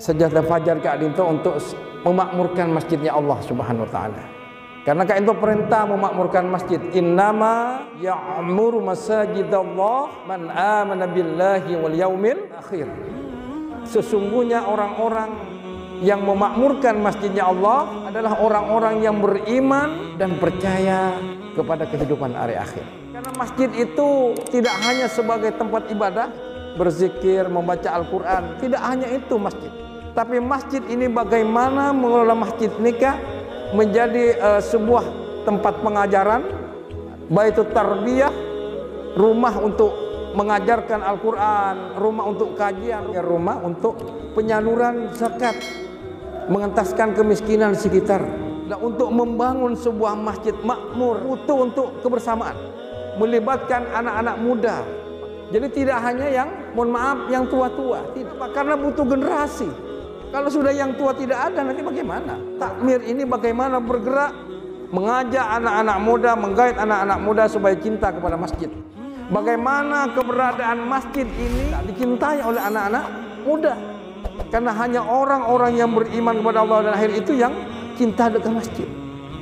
Sajadah fajar Kak Dinto untuk memakmurkan masjidnya Allah Subhanahu wa taala. Karena Kak Dinto perintah memakmurkan masjid. Innama ya'muru masajidallah man amana billahi wal yaumil akhir. Sesungguhnya orang-orang yang memakmurkan masjidnya Allah adalah orang-orang yang beriman dan percaya kepada kehidupan hari akhir. Karena masjid itu tidak hanya sebagai tempat ibadah, berzikir, membaca Al-Quran. Tidak hanya itu masjid. Tapi masjid ini bagaimana mengelola masjid nikah menjadi sebuah tempat pengajaran, baik itu tarbiyah, rumah untuk mengajarkan Al-Quran, rumah untuk kajian, rumah untuk penyaluran zakat, mengentaskan kemiskinan di sekitar, dan untuk membangun sebuah masjid makmur, utuh untuk kebersamaan, melibatkan anak-anak muda. Jadi tidak hanya yang, mohon maaf, yang tua-tua, tidak, karena butuh generasi. Kalau sudah yang tua tidak ada, nanti bagaimana? Takmir ini bagaimana bergerak, mengajak anak-anak muda, menggait anak-anak muda supaya cinta kepada masjid. Bagaimana keberadaan masjid ini dicintai oleh anak-anak muda. Karena hanya orang-orang yang beriman kepada Allah dan akhir itu yang cinta dengan masjid.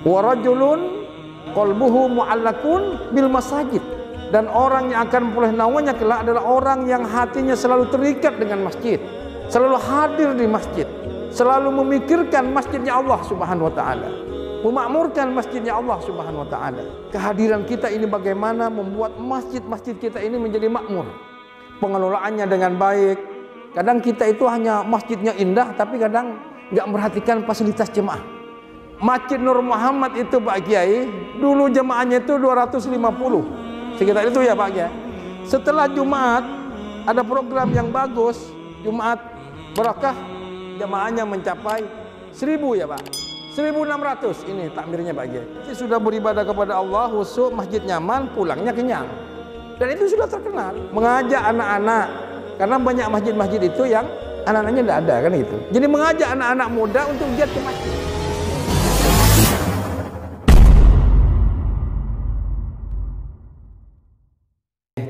Wa rajulun qalbuhu mu'allakun bil masajid. Dan orang yang akan memperoleh naungannya kelak adalah orang yang hatinya selalu terikat dengan masjid, selalu hadir di masjid, selalu memikirkan masjidnya Allah Subhanahu wa taala, memakmurkan masjidnya Allah Subhanahu wa taala. Kehadiran kita ini bagaimana membuat masjid-masjid kita ini menjadi makmur, pengelolaannya dengan baik. Kadang kita itu hanya masjidnya indah, tapi kadang nggak memperhatikan fasilitas jemaah. Masjid Nur Muhammad itu Pak Kiai, dulu jemaahnya itu 250, sekitar itu ya Pak Kiai. Setelah Jumat ada program yang bagus, Jumat Barakah, jemaahnya mencapai 1000 ya Pak, 1600 ini takmirnya Pak Kiai. Sudah beribadah kepada Allah, khusyuk, masjid nyaman, pulangnya kenyang. Dan itu sudah terkenal. Mengajak anak-anak, karena banyak masjid-masjid itu yang anak-anaknya tidak ada kan gitu. Jadi mengajak anak-anak muda untuk giat ke masjid.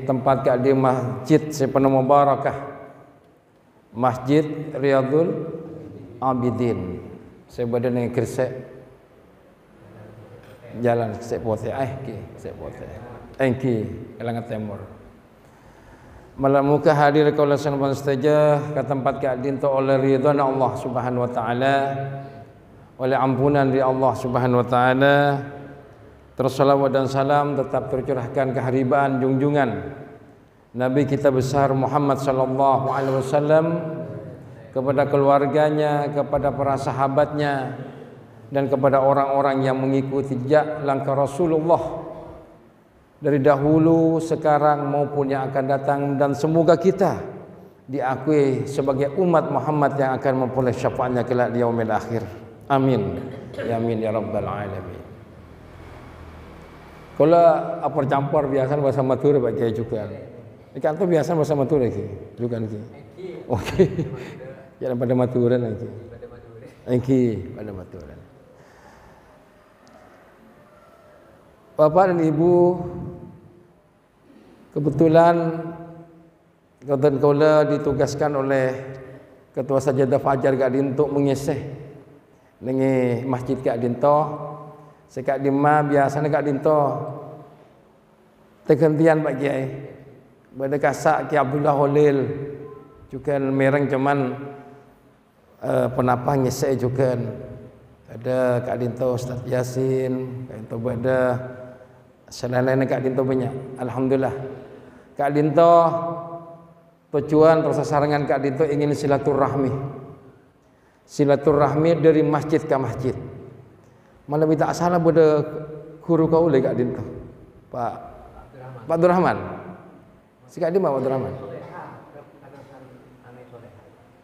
Tempat di masjid sepenuh mubarakah, Masjid Riyadul Abidin. Saya berada di Gresik, Jalan Gresik Pote, Gresik Pote, Kelangan Timur. Malam muka hadir ke Allah Subhanahu wa taala ke tempat Dinto oleh ridha Allah Subhanahu wa taala, oleh ampunan dari Allah Subhanahu wa taala. Terus salawat dan salam tetap tercurahkan keharibaan junjungan Nabi kita besar Muhammad sallallahu alaihi wasallam, kepada keluarganya, kepada para sahabatnya, dan kepada orang-orang yang mengikuti jejak langkah Rasulullah dari dahulu, sekarang maupun yang akan datang. Dan semoga kita diakui sebagai umat Muhammad yang akan memperoleh syafaatnya kelak di yaumil akhir. Amin. Ya amin ya rabbal alamin. Kalau apa campur biasa bahasa Madura Pak Kiai juga. Ikan tu biasa bahasa Madura lagi, juga lagi. Oke. Jangan pada Maturan lagi. Pada Maturan. Bapak dan Ibu, kebetulan Kautan Kaula ditugaskan oleh Ketua Sajadah Fajar Kak Dinto mengisih dengan Masjid Kak Dinto. Sekak Dima biasanya Kak Dinto tergantian Pak Kiai. Pada kasak Ki Abdullah Holil juga mereng cuman penapa ngisih juga. Ada Kak Dinto Ustaz Yasin, Kak Dinto Bada, selain Kak Dinto banyak. Alhamdulillah. Kak Dinto tujuan atau sasaran Kak Dinto ingin silaturahmi. Silaturahmi dari masjid ke masjid. Mana minta salah pada guru kau oleh Kak Dinto. Pak Abdul Rahman. Si Kak Dinto Pak Abdul Rahman.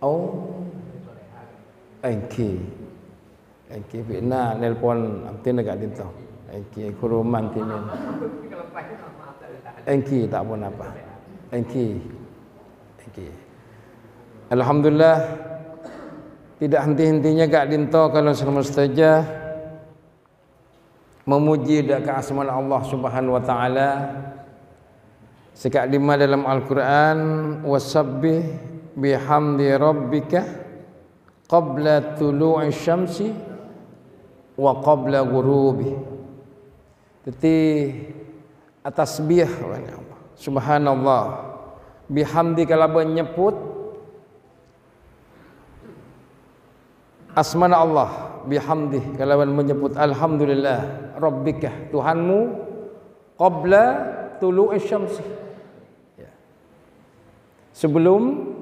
Oh. Engki Bina nelpon amtin Kak Dinto. Engki guru mantimin. Engki tak pun apa. Engki. Alhamdulillah, tidak henti-hentinya Kak Dinto kalau semestinya memuji dak keasmaan Allah Subhanahu wa taala. Sekak lima dalam Al-Quran, wasabbih bihamdi rabbika qabla tulu'i syamsi wa qabla ghurubi. Jadi tasbih subhanallah bihamdi kalau menyebut asmana Allah, bihamdi kalau menyebut alhamdulillah rabbika Tuhanmu qabla tulu'i syamsi, sebelum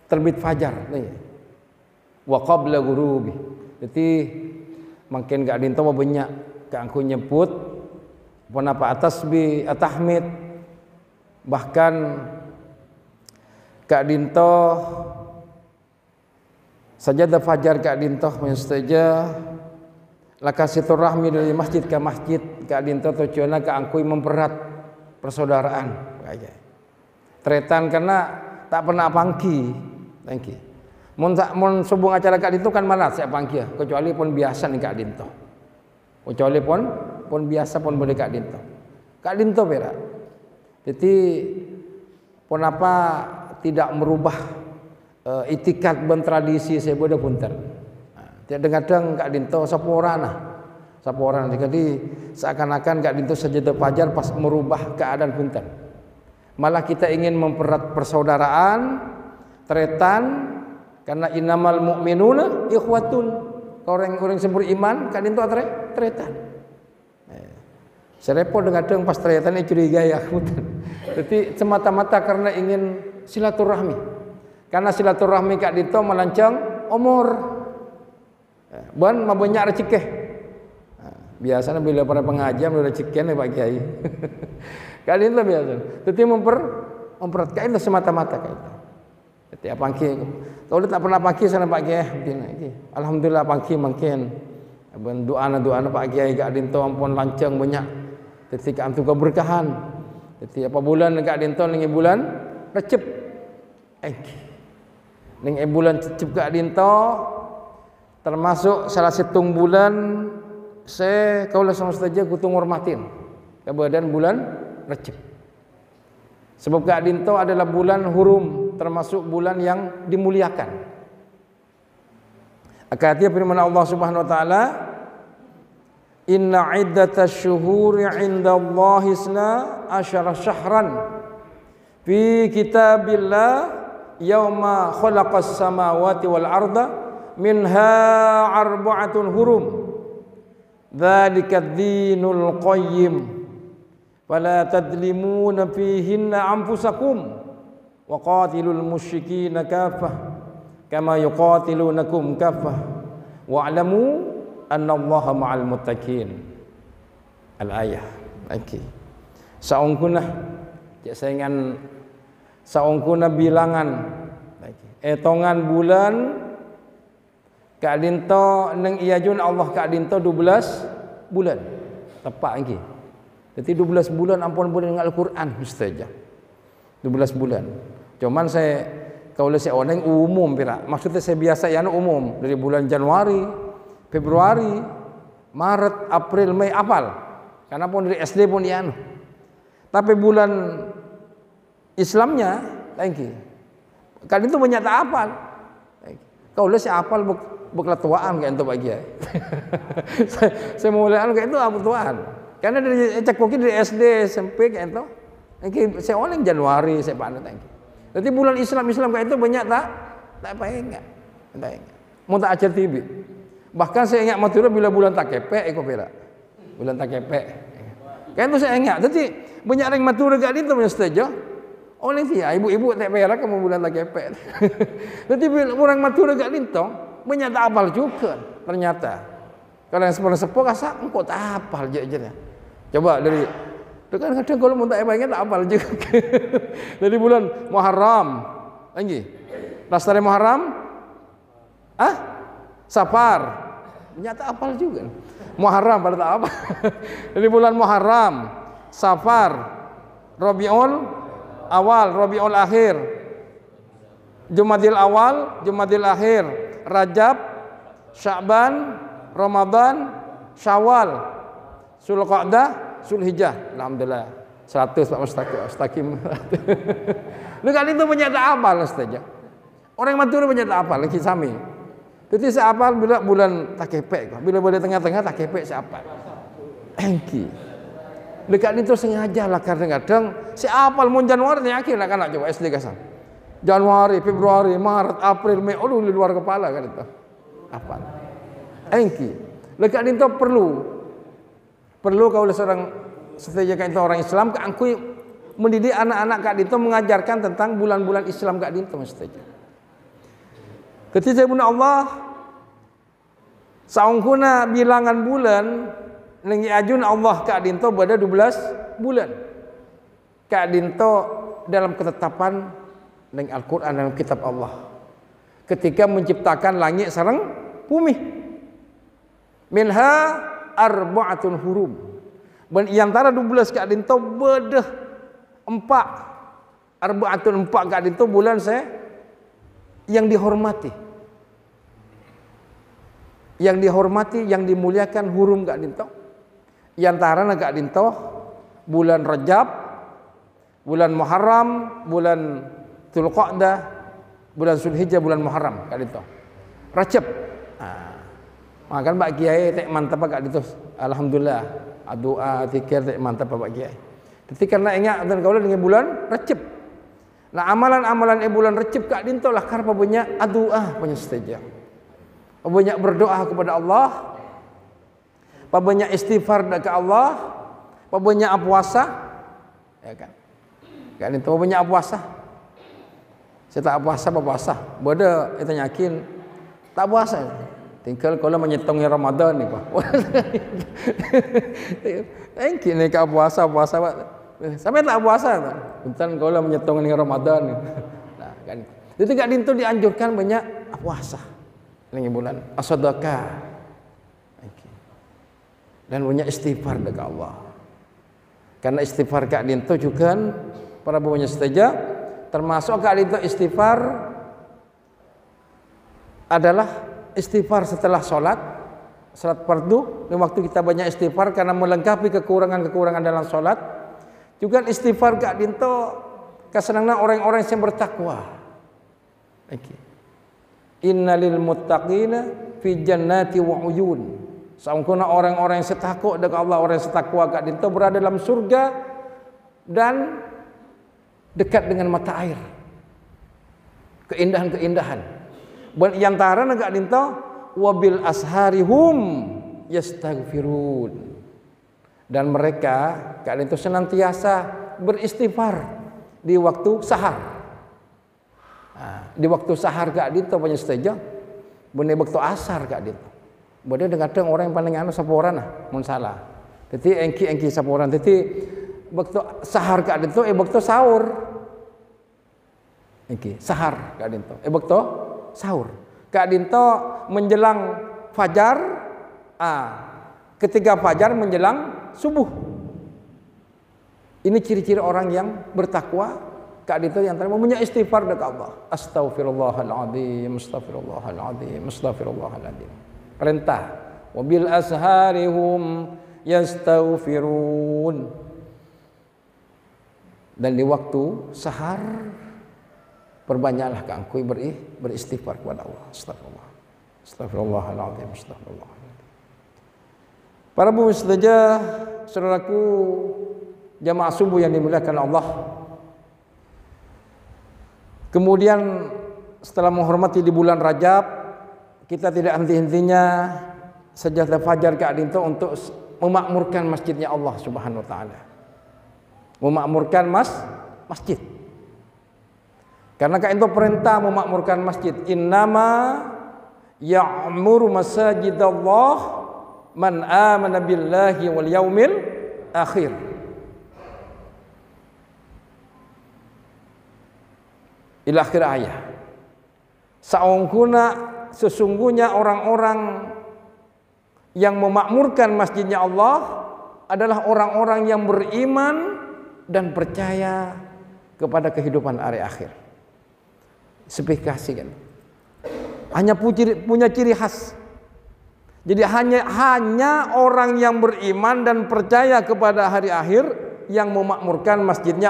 terbit fajar ni, wa qabla ghurubi. Jadi makin gak dinto banyak gak aku nyebut apa tasbih tahmid, bahkan gak dinto sajadah fajar gak dinto saja lakasitur rahmi dari masjid ke masjid gak dinto tujuanna gak angkui memperat persaudaraan aja. Tretan karena tak pernah pangki. Thank you. Mun subung acara kak dinto kan malas saya pangki ya, kecuali pun biasa nih kak dinto. Kecuali pun biasa pun boleh kak dinto. Kak dinto berak. Jadi pun apa tidak merubah itikat ben tradisi saya bodoh punten. Kadang-kadang kak dinto saporana. Jadi seakan-akan kak dinto sajadah fajar pas merubah keadaan punten. Malah kita ingin mempererat persaudaraan, tretan, karena innamal mu'minuna ikhwatun. Orang-orang yang beriman kan itu tretan. Serepot kadang pas tretan ini curiga ya. Jadi semata-mata karena ingin silaturahmi. Karena silaturahmi kak dito melancang umur. Ban mabanyak rezeki. Biasanya bila para pengajian udah rezekian Pak Kiai. Kali itu biasa. Jadi memperhatikan itu semata-mata kayak itu. Jadi apa pangki? Kalau tak pernah pangki sana Pak Kiai. Alhamdulillah pangki makin. Doa Pak Kiai gak dinto ampun lancang banyak. Jadi kan tu keberkahan. Jadi apa bulan gak dinto ning bulan Recep. Ning bulan Recep gak dinto termasuk salah satu bulan saya kaulah sama saja kutung hormatin keberadaan bulan Recep. Sebab gak dinto adalah bulan hurum, termasuk bulan yang dimuliakan. Akatnya firman Allah Subhanahu wa taala, inna iddatash syuhuri 'indallahi 12 syahran fi kitabillah yauma khalaqas samawati wal arda minha arba'atun hurum dzalika ad-dinul qayyim fala tadlimuna fihinna anfusakum wa qatilul musyrikina kaffah kama yuqatilunakum kaffah wa'lamu annallaha ma'al muttaqin. Al-ayah. Okey. Saungkunah saingan saungkunah bilangan etongan bulan kak dinto neng iajun Allah kak dinto 12 bulan tepat lagi. Jadi 12 bulan ampun boleh dengan Al-Quran mustajab. 12 bulan. Cuman saya kalau saya orang umum pira. Maksudnya saya biasa ya umum dari bulan Januari, Februari, Maret, April, Mei apal. Karena pun dari SD pun ya. Tapi bulan Islamnya lagi. Kan itu banyak tak apal. Kalau saya apal berkelatuaan kayak itu bagi saya mulai kayak itu apa tuan. Karena dari cakuki dari SD SMP kayak itu. Saya orang Januari saya pandai tadi. Jadi bulan Islam kayak itu banyak tak apa enggak. Mau tak ajar TV. Bahkan saya ingat Madura bila bulan takepek iko pera. Bulan takepek. Kayak itu saya ingat. Jadi banyak orang Madura gak itu punya setuju. Oleh dia ibu-ibu tak pera kamu bulan takepek. Jadi orang Madura gak lintong banyak tak hafal juga ternyata. Kalau yang sepuh kasa engkau tak hafal je. Coba dari kadang kalau mau tak ingat tak hafal juga. Dari bulan Muharram lagi. Lastari Muharram? Safar. Nyata hafal juga. Muharram pada tak apa. Dari bulan Muharram, Safar, Rabiul Awal, Rabiul Akhir, Jumadil Awal, Jumadil Akhir, Rajab, Sya'ban, Ramadan, Syawal, Zulqa'dah, Zulhijjah. Alhamdulillah. 100 Pak Mustaqim. Lu kan itu banyak tak apal saja. Orang Madura banyak tak apal lagi sami. Jadi saya apal bila bulan tak kepek, bila boleh tengah-tengah tak kepek saya apal. Engki. Dekat itu sengaja lah kadang-kadang saya apal mun Januari ni akhir nak coba SD kasar. Januari, Februari, Maret, April, Mei, aduh di luar kepala kan itu. Apal. Engki. Dekat itu perlu kau seorang seteja kan itu orang Islam kak angkui mendidik anak-anak kak itu mengajarkan tentang bulan-bulan Islam kak itu seteja. Ketika Ibnu Allah saungkuna bilangan bulan nengi ajun Allah kak dinto pada 12 bulan. Kak dinto dalam ketetapan dengan Al-Qur'an dalam kitab Allah. Ketika menciptakan langit sareng bumi. Minha arba'atun hurum. Dan antara 12 kak dinto bedah 4 arba'atun 4 kak dinto bulan saya yang dihormati, yang dimuliakan hurum kak dinto. Yantara kak dinto bulan Rajab, bulan Muharram, bulan Zulqa'dah, bulan Zulhijjah, bulan Muharram kak dinto. Rajab. Makan Pak Kiai tak mantap kak dinto. Alhamdulillah. Doa zikir tak mantap Pak Kiai. Jadi karena ingat dan kaulah dengan bulan Rajab. Nah amalan-amalan bulan Rajab kak dinto lah karena banyak doa banyak saja. Banyak berdoa kepada Allah. Banyak istighfar dekat Allah. Banyak puasa. Ya kan. Kak dinto banyak puasa. Saya tak puasa. Bodoh kita yakin tak puasa. Tinggal kalau menyetongi Ramadan ni Pak. Engki ni kak puasa Pak. Sampai tak puasa tak? Bentar kalau menyetong dengan Ramadan. Nah, kan. Jadi kak dinto dianjurkan banyak puasa. Ini bulan as-sadaqah. Okay. Dan banyak istighfar dekat Allah. Karena istighfar kak dinto juga para banyak saja termasuk kak dinto istighfar adalah istighfar setelah salat fardu. Di waktu kita banyak istighfar karena melengkapi kekurangan-kekurangan dalam salat. Juga istighfar kak dinto kasenangna orang-orang yang bertakwa. Okay. Innalil muttaqina fi jannati wa uyun. Saungkuna orang-orang yang setakwa dekat Allah, orang yang setakwa kak dinto berada dalam surga dan dekat dengan mata air. Keindahan-keindahan. Dan antara kak dinto wabil asharihum yastaghfirun. Dan mereka kalian itu senantiasa beristighfar di waktu sahar. Nah, di waktu sahar kak dinto banyak saja. Bune waktu asar kak dinto. Bode kadang orang yang paling anu saporan mun salah. Jadi engki saporan. Jadi waktu sahar kak dinto waktu sahur. Engki sahar kak dinto. Waktu sahur. Kak dinto menjelang fajar. Ketika fajar menjelang subuh. Ini ciri-ciri orang yang bertakwa. Kak dinto yang terima punya istighfar dekat Allah. Astaghfirullahaladzim, astaghfirullahaladzim, astaghfirullahaladzim. Perintah. Wabil asharihum yastaghfirun. Dan di waktu sahar perbanyaklah kangkui beristighfar kepada Allah. Astagfirullah. Astaghfirullahaladzim, astaghfirullahaladzim. Para bu mustajah, saudaraku jamaah subuh yang dimuliakan Allah. Kemudian setelah menghormati di bulan Rajab, kita tidak henti-hentinya sejak fajar kak dinto untuk memakmurkan masjidnya Allah Subhanahu wa taala. Memakmurkan masjid. Karena kak dinto perintah memakmurkan masjid. Innama ya'muru masajidallah man amana billahi wal yaumil akhir. Ila akhir ayat. Saungkuna sesungguhnya orang-orang yang memakmurkan masjidnya Allah adalah orang-orang yang beriman dan percaya kepada kehidupan hari akhir. Spesifikasi kan. Hanya punya ciri khas. Jadi hanya orang yang beriman dan percaya kepada hari akhir yang memakmurkan masjidnya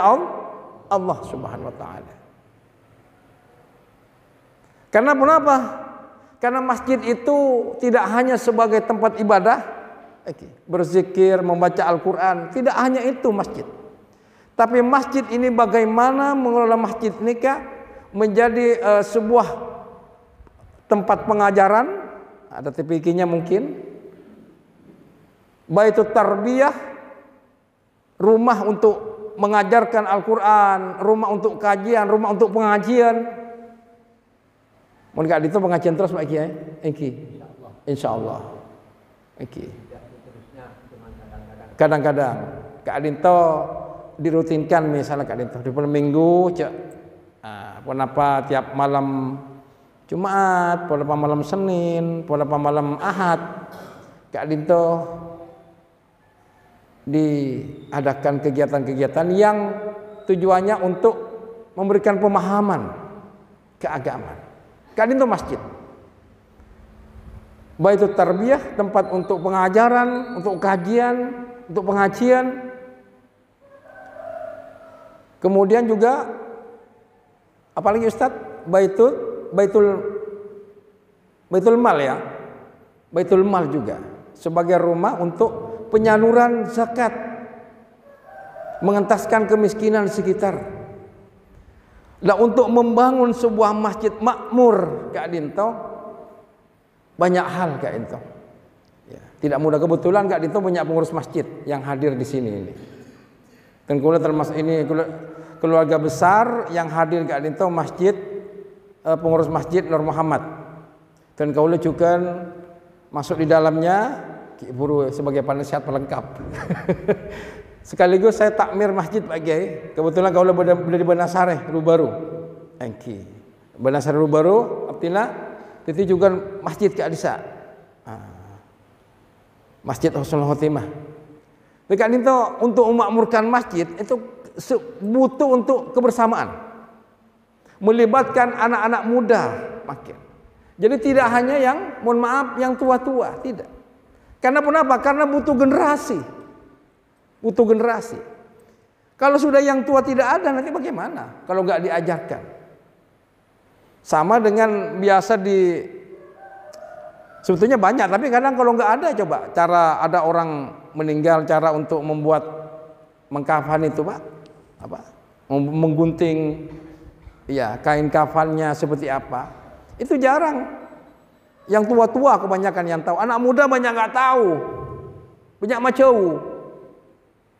Allah Subhanahu wa taala. Karena kenapa? Karena masjid itu tidak hanya sebagai tempat ibadah, berzikir, membaca Al-Quran, tidak hanya itu masjid. Tapi masjid ini bagaimana mengelola masjid ini menjadi sebuah tempat pengajaran, ada TPQ-nya mungkin, Baitut Tarbiyah, rumah untuk mengajarkan Al-Quran, rumah untuk kajian, rumah untuk pengajian. Mungkin itu pengajian terus Pak Kiai, insyaallah. Kadang-kadang Kak Adinto dirutinkan, misalnya Kak Adinto di minggu kenapa tiap malam Jumat, kenapa malam Senin, kenapa malam Ahad, Kak Adinto diadakan kegiatan-kegiatan yang tujuannya untuk memberikan pemahaman keagamaan. Kak Adinto masjid, Baitut Tarbiyah, tempat untuk pengajaran, untuk kajian, untuk pengajian. Kemudian juga apalagi Ustadz, Baitul Mal ya. Baitul Mal juga sebagai rumah untuk penyaluran zakat, mengentaskan kemiskinan di sekitar. Nah, untuk membangun sebuah masjid makmur Kak Adinto banyak hal Kak Adinto. Ya, tidak mudah, kebetulan Kak Adinto punya pengurus masjid yang hadir di sini ini. Dan kemudian termasuk ini keluarga besar yang hadir Kak Adinto masjid, pengurus masjid Nur Muhammad. Dan kaula juga masuk di dalamnya Buru sebagai penasihat pelengkap. Sekaligus saya takmir masjid Pak Kiai. Kebetulan kaula berada di Banasare Rubaru. Banasare Rubaru artinya itu juga masjid Kak Adisa. Masjid Husnul Khotimah. Kak Adinto untuk memakmurkan masjid itu butuh untuk kebersamaan. Melibatkan anak-anak muda makin. Jadi tidak hanya yang mohon maaf yang tua-tua, tidak. Karena kenapa? Karena butuh generasi. Butuh generasi. Kalau sudah yang tua tidak ada, nanti bagaimana kalau nggak diajarkan? Sama dengan biasa sebetulnya banyak, tapi kadang kalau nggak ada, coba cara ada orang meninggal, cara untuk membuat mengkafan itu Pak, menggunting ya kain kafannya seperti apa, itu jarang. Yang tua-tua kebanyakan yang tahu, anak muda banyak nggak tahu, banyak macau.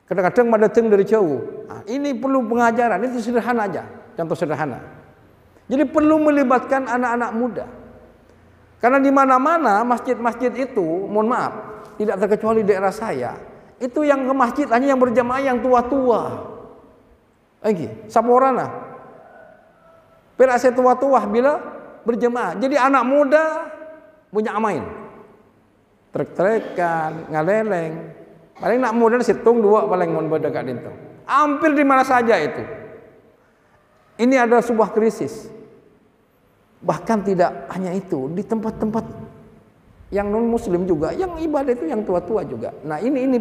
Kadang-kadang datang dari jauh. Nah, ini perlu pengajaran, itu sederhana aja, contoh sederhana. Jadi perlu melibatkan anak-anak muda. Karena di mana-mana masjid-masjid itu, mohon maaf, tidak terkecuali daerah saya, itu yang ke masjid hanya yang berjamaah yang tua-tua. Saporana. Perase tua-tua bila berjamaah. Jadi anak muda punya main. Trek-trekan, ngaleleng. Paling nak muda situng dua paling mau berdekat itu. Hampir di mana saja itu. Ini adalah sebuah krisis. Bahkan tidak hanya itu, di tempat-tempat yang non muslim juga, yang ibadah itu yang tua-tua juga. Nah, ini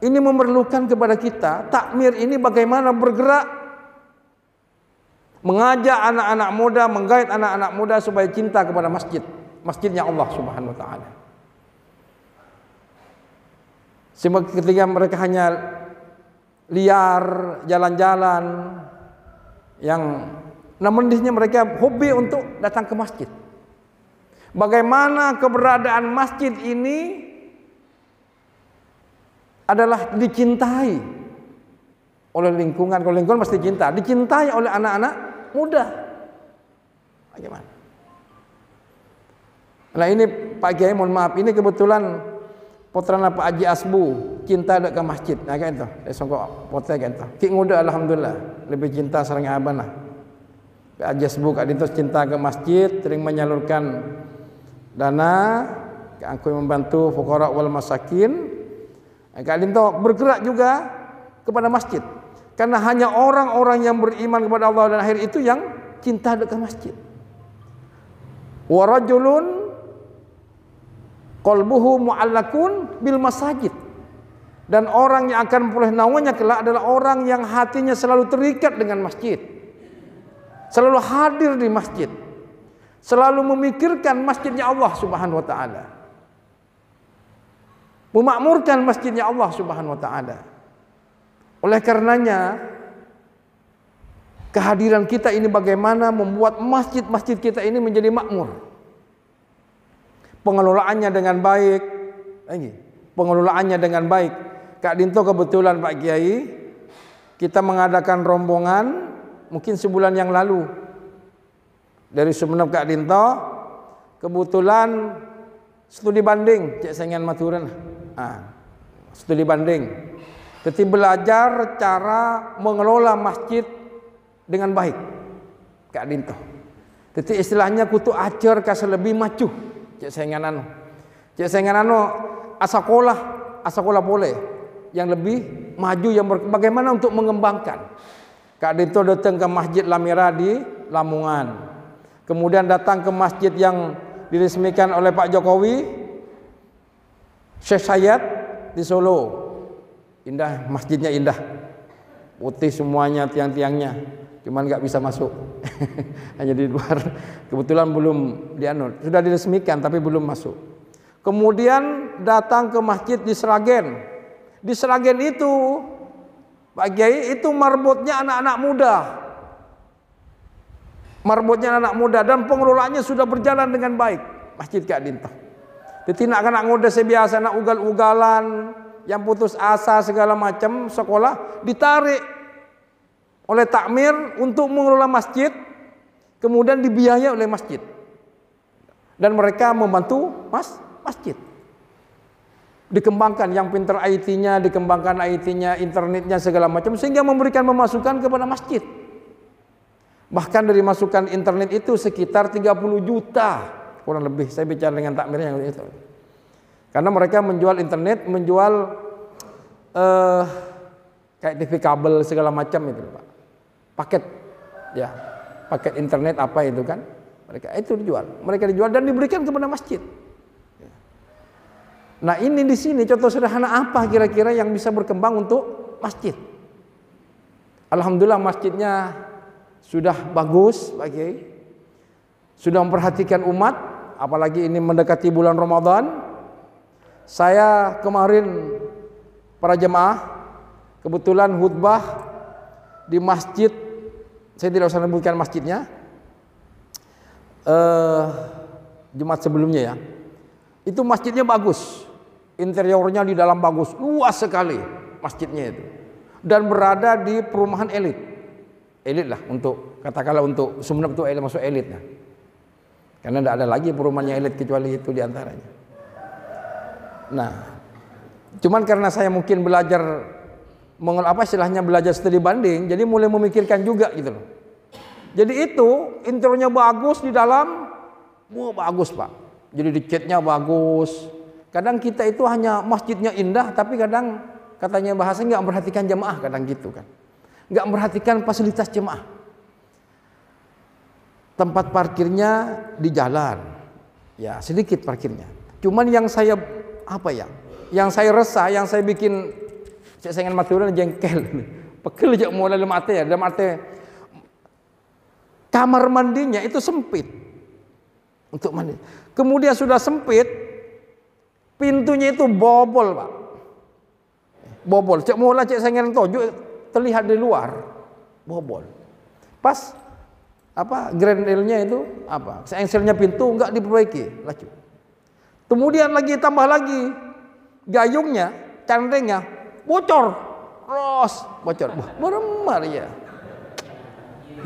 memerlukan kepada kita takmir ini bagaimana bergerak mengajak anak-anak muda, menggait anak-anak muda supaya cinta kepada masjidnya Allah Subhanahu wa taala. Sebab ketika mereka hanya liar, jalan-jalan, yang namun disini mereka hobi untuk datang ke masjid. Bagaimana keberadaan masjid ini adalah dicintai oleh lingkungan. Kalau lingkungan pasti cinta, dicintai oleh anak-anak muda. Bagaimana? Nah ini Pak Kiai, mohon maaf, ini kebetulan putrana Pak Haji Asbu cinta ke masjid. Nah kan itu, songkok pote kan itu. Ki muda alhamdulillah lebih cinta sareng abana. Pak Haji Asbu kak itu cinta ke masjid, sering menyalurkan dana, aku membantu fuqara wal masakin. Kak itu bergerak juga kepada masjid. Karena hanya orang-orang yang beriman kepada Allah dan akhir itu yang cinta ke masjid. Wa rajulun qalbuhu mu'allakun bil masajid. Dan orang yang akan memperoleh naungannya kelak adalah orang yang hatinya selalu terikat dengan masjid, selalu hadir di masjid, selalu memikirkan masjidnya Allah Subhanahu wa taala, memakmurkan masjidnya Allah Subhanahu wa taala. Oleh karenanya kehadiran kita ini bagaimana membuat masjid-masjid kita ini menjadi makmur. Pengelolaannya dengan baik, pengelolaannya dengan baik. Kak Dinto kebetulan Pak Kiai, kita mengadakan rombongan mungkin sebulan yang lalu dari Sumeneb Kak Dinto, kebetulan studi banding, cek sengan maturan, studi banding, jadi belajar cara mengelola masjid dengan baik, Kak Dinto. Jadi istilahnya kutu ajar kasih lebih maju, cek sengan asakolah boleh. Yang lebih maju, yang bagaimana untuk mengembangkan. Kak Dinto datang ke Masjid Lamira di Lamongan, kemudian datang ke masjid yang diresmikan oleh Pak Jokowi, Syekh Sayyid di Solo. Indah, masjidnya indah, putih semuanya, tiang-tiangnya, cuman nggak bisa masuk hanya di luar. Kebetulan belum dianut, sudah diresmikan tapi belum masuk. Kemudian datang ke masjid di Sragen. Di Sragen itu, Pak Kiai, itu marbotnya anak-anak muda. Marbotnya anak muda dan pengelolaannya sudah berjalan dengan baik. Masjid Kak Dinto. Jadi anak muda sebiasa, anak ugal-ugalan, yang putus asa segala macam sekolah, ditarik oleh takmir untuk mengelola masjid, kemudian dibiayai oleh masjid. Dan mereka membantu masjid. Dikembangkan yang pintar IT-nya, dikembangkan IT-nya, internetnya segala macam, sehingga memberikan pemasukan kepada masjid. Bahkan dari masukan internet itu sekitar 30 juta kurang lebih. Saya bicara dengan takmirnya yang itu. Karena mereka menjual internet, menjual kayak TV kabel segala macam itu, Pak. Paket, ya, paket internet apa itu kan? Mereka itu dijual. Mereka dijual dan diberikan kepada masjid. Nah, ini di sini contoh sederhana apa kira-kira yang bisa berkembang untuk masjid. Alhamdulillah masjidnya sudah bagus, Pak Kiai. Sudah memperhatikan umat, apalagi ini mendekati bulan Ramadan. Saya kemarin para jemaah kebetulan khutbah di masjid, saya tidak usah sebutkan masjidnya, Jumat sebelumnya ya. Itu masjidnya bagus, interiornya di dalam bagus, luas sekali masjidnya itu, dan berada di perumahan elit lah, untuk katakanlah untuk Sumeneb itu elit, masuk elit lah. Karena tidak ada lagi perumahan yang elit kecuali itu diantaranya. Nah, cuman karena saya mungkin belajar istilahnya belajar studi banding, jadi mulai memikirkan juga gitu loh. Jadi itu interiornya bagus, di dalam bagus, Pak. Jadi dicatnya bagus. Kadang kita itu hanya masjidnya indah, tapi kadang katanya bahasa nggak memperhatikan jemaah, kadang gitu kan. Nggak memperhatikan fasilitas jemaah. Tempat parkirnya di jalan, ya sedikit parkirnya. Cuman yang saya yang saya resah, yang saya bikin saya ingin maturan jengkel, pegel aja mulai dalam arti kamar mandinya itu sempit untuk mandi. Kemudian sudah sempit, pintunya itu bobol, Pak. Bobol. Cek mula cek sengen tojo terlihat di luar. Bobol. Pas grendelnya itu sengselnya pintu enggak diperbaiki, laju. Kemudian tambah lagi gayungnya, candengnya bocor. Bocor. Meremar ya.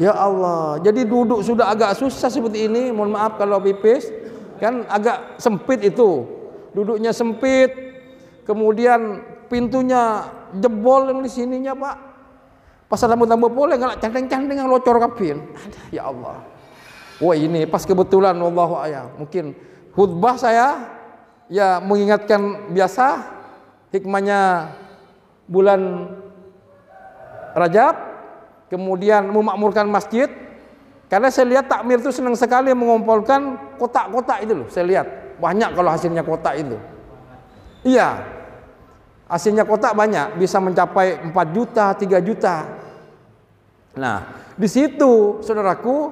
Ya Allah. Jadi duduk sudah agak susah seperti ini. Mohon maaf kalau pipis. Kan agak sempit itu, duduknya sempit, kemudian pintunya jebol yang di sininya, Pak. Pas ada tambah boleh nggak candeng-candeng yang locor kapin. Ya Allah. Wah ini pas kebetulan, wallahu a'lam. Mungkin khutbah saya ya mengingatkan biasa hikmahnya bulan Rajab, kemudian memakmurkan masjid. Karena saya lihat takmir itu senang sekali mengumpulkan kotak-kotak itu loh, saya lihat. banyak kalau hasilnya kotak itu. Iya, hasilnya kotak banyak, bisa mencapai 4 juta, 3 juta. Nah, di situ saudaraku,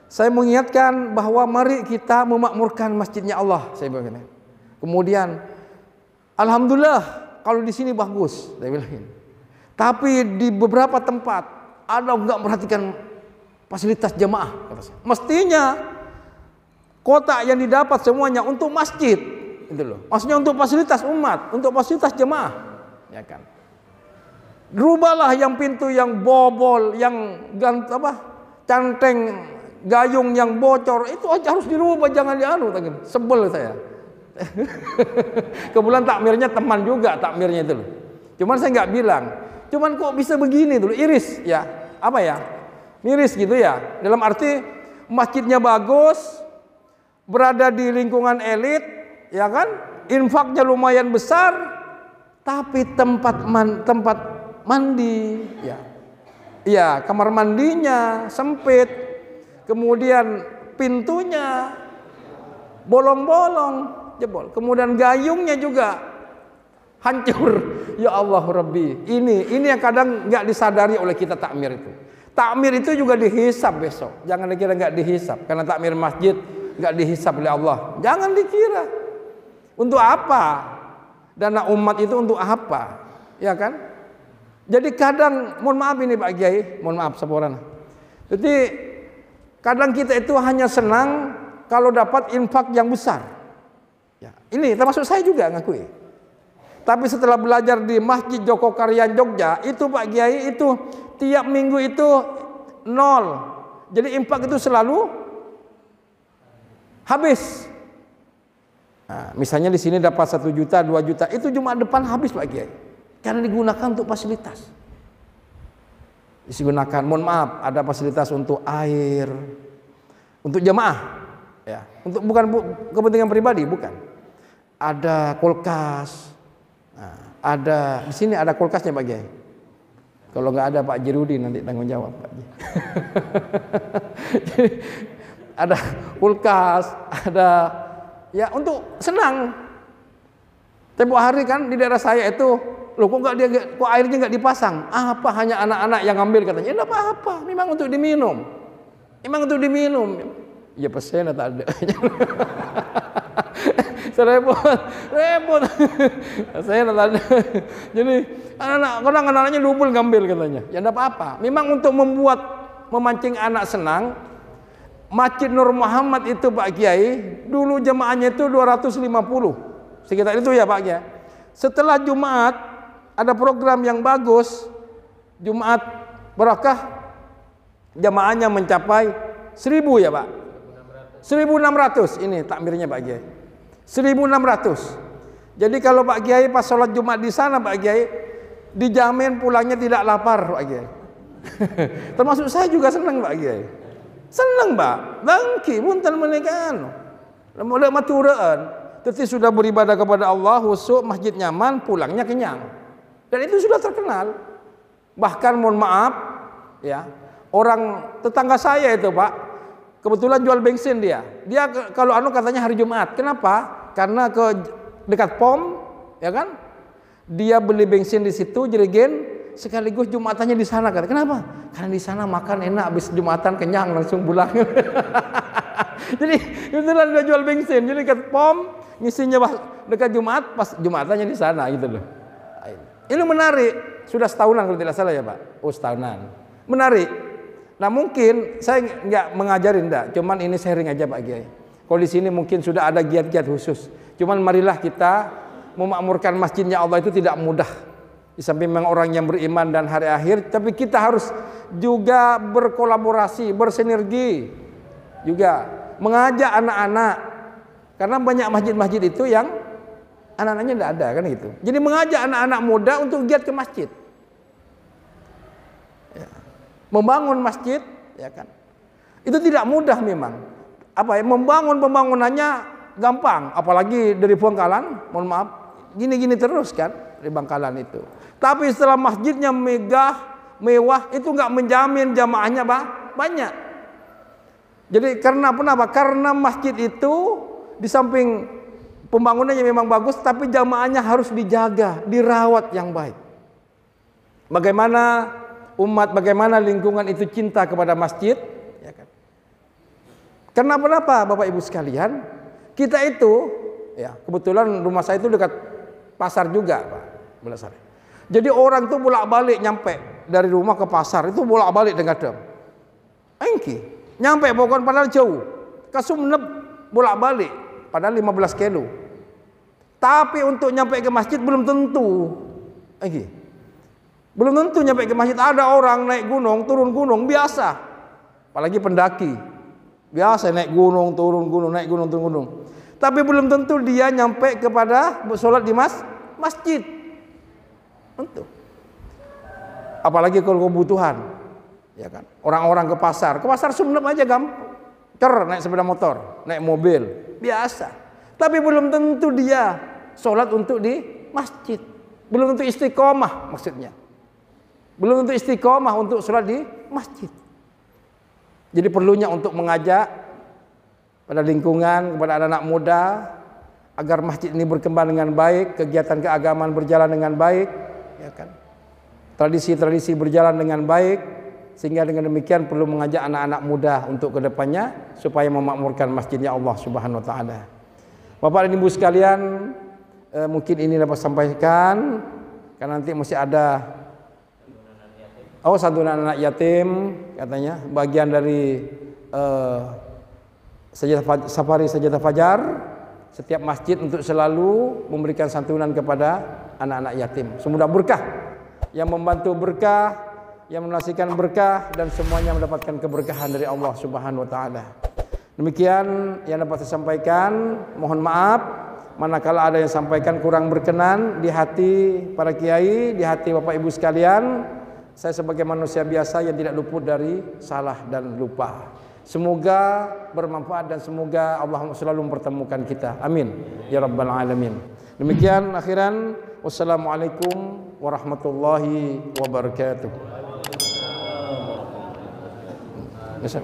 saya mengingatkan bahwa mari kita memakmurkan masjidnya Allah. Saya bilang gini. Kemudian, alhamdulillah kalau di sini bagus, saya bilang. Tapi di beberapa tempat ada enggak perhatikan fasilitas jemaah. Mestinya kotak yang didapat semuanya untuk masjid, itu loh. Maksudnya untuk fasilitas umat, untuk fasilitas jemaah, ya kan. Rubahlah yang pintu yang bobol, yang canteng gayung yang bocor, itu harus dirubah, jangan dianu. Sebel saya. Kebetulan takmirnya teman juga, takmirnya itu loh. Cuman saya nggak bilang. Cuman kok bisa begini dulu, iris ya, apa ya, miris gitu ya. Dalam arti masjidnya bagus, berada di lingkungan elit, ya kan, infaknya lumayan besar, tapi tempat mandi, ya, iya, kamar mandinya sempit, kemudian pintunya bolong-bolong, jebol, kemudian gayungnya juga hancur. Ya Allah Rabbi, ini yang kadang nggak disadari oleh kita takmir itu. Takmir itu juga dihisab besok. Jangan dikira nggak dihisab, karena takmir masjid nggak dihisab oleh Allah. Jangan dikira. Untuk apa? Dana umat itu untuk apa? Ya kan? Jadi kadang, mohon maaf ini Pak Kiai, mohon maaf saporan. Jadi kadang kita itu hanya senang kalau dapat infak yang besar. Ya, ini termasuk saya juga ngakui. Tapi setelah belajar di Masjid Joko Karyan Jogja, itu Pak Kiai itu tiap minggu itu 0. Jadi infak itu selalu habis. Nah, misalnya di sini dapat 1 juta, 2 juta, itu Jumat depan habis Pak Kiai. Karena digunakan untuk fasilitas. Digunakan, mohon maaf, ada fasilitas untuk air, untuk jemaah, ya, untuk bukan kepentingan pribadi, bukan. Ada kulkas. Nah, ada di sini ada kulkasnya Pak Kiai. Kalau nggak ada Pak Jirudi nanti tanggung jawab Pak Kiai. Jadi, ada kulkas, ada ya untuk senang. Tempo hari kan di daerah saya itu, loh kok airnya nggak dipasang? Apa hanya anak-anak yang ngambil katanya? Ya enggak apa-apa, memang untuk diminum. Memang untuk diminum. Ya pesen tak ada. repot. Saya tak ada. Jadi anak-anaknya lubul ngambil katanya. Ya enggak apa-apa. Memang untuk memancing anak senang. Masjid Nur Muhammad itu Pak Kiai, dulu jemaahnya itu 250. Sekitar itu ya Pak Kiai. Setelah Jumat ada program yang bagus. Jumat Barakah, jemaahnya mencapai 1000 ya Pak. 1600 ini takmirnya Pak Kiai. 1600. Jadi kalau Pak Kiai pas sholat Jumat di sana Pak Kiai, dijamin pulangnya tidak lapar Pak Kiai. Termasuk saya juga senang Pak Kiai. Senang Pak. Bangki punten menikah. Mulai maturaan. Tetapi sudah beribadah kepada Allah, khusyuk, masjid nyaman, pulangnya kenyang. Dan itu sudah terkenal. Bahkan mohon maaf, ya, orang tetangga saya itu Pak, kebetulan jual bensin dia. Dia kalau katanya hari Jumat. Kenapa? Karena ke dekat POM, ya kan? Dia beli bensin di situ, jerigen, sekaligus Jumatannya di sana. Kenapa? Karena di sana makan enak, habis Jumatan kenyang langsung pulang. Jadi kebetulan dia jual bensin, jadi dekat POM, ngisinya dekat Jumat, pas Jumatannya di sana gitu loh. Ini menarik. Sudah setahunan kalau tidak salah ya Pak. Oh setahunan. Menarik. Nah mungkin saya nggak mengajarin enggak, cuman ini sharing aja Pak Kiai. Kalau di sini mungkin sudah ada giat-giat khusus. Cuman marilah kita memakmurkan masjidnya Allah itu tidak mudah. Di samping memang orang yang beriman dan hari akhir, tapi kita harus juga berkolaborasi, bersinergi, juga mengajak anak-anak. Karena banyak masjid-masjid itu yang anak-anaknya tidak ada kan gitu. Jadi mengajak anak-anak muda untuk giat ke masjid. Ya. Membangun masjid, ya kan. Itu tidak mudah memang. Membangun pembangunannya gampang, apalagi dari Bangkalan, mohon maaf, gini-gini terus kan dari Bangkalan itu. Tapi setelah masjidnya mewah, itu nggak menjamin jamaahnya banyak. Jadi karena kenapa? Karena masjid itu Di samping pembangunannya memang bagus, tapi jamaahnya harus dijaga, dirawat yang baik. Bagaimana umat, bagaimana lingkungan itu cinta kepada masjid, ya kan? Kenapa Bapak Ibu sekalian? Kita itu, ya kebetulan rumah saya itu dekat pasar juga, Pak Belasari. Jadi orang tuh bolak-balik nyampe dari rumah ke pasar itu bolak-balik dengan dem. Engki, nyampe pokoknya padahal jauh. Ke Sumeneb bolak-balik padahal 15 kilo. Tapi untuk nyampe ke masjid belum tentu. Engki. Belum tentu nyampe ke masjid. Ada orang naik gunung, turun gunung biasa. Apalagi pendaki. Biasa naik gunung, turun gunung, naik gunung, turun gunung. Tapi belum tentu dia nyampe kepada sholat di masjid. Tentu. Apalagi kalau kebutuhan. Ya kan. Orang-orang ke pasar Sumeneb aja gampang. Naik sepeda motor, naik mobil, biasa. Tapi belum tentu dia sholat untuk di masjid. Belum tentu istiqomah maksudnya. Belum tentu istiqomah untuk sholat di masjid. Jadi perlunya untuk mengajak pada lingkungan, kepada anak-anak muda, agar masjid ini berkembang dengan baik, kegiatan keagamaan berjalan dengan baik, ya kan? Tradisi-tradisi berjalan dengan baik, sehingga dengan demikian perlu mengajak anak-anak muda untuk kedepannya supaya memakmurkan masjidnya Allah Subhanahu Wa Taala. Bapak dan Ibu sekalian, mungkin ini dapat sampaikan, karena nanti masih ada santunan anak yatim, katanya bagian dari safari Sajadah Fajar. Setiap masjid untuk selalu memberikan santunan kepada anak-anak yatim. Semoga berkah, yang membantu berkah, yang menasihkan berkah, dan semuanya mendapatkan keberkahan dari Allah Subhanahu Wa Taala. Demikian yang dapat saya sampaikan. Mohon maaf manakala ada yang sampaikan kurang berkenan di hati para kiai, di hati Bapak Ibu sekalian. Saya sebagai manusia biasa yang tidak luput dari salah dan lupa. Semoga bermanfaat dan semoga Allah selalu mempertemukan kita. Amin ya rabbal alamin. Demikian akhiran. Wassalamualaikum warahmatullahi wabarakatuh. Yes,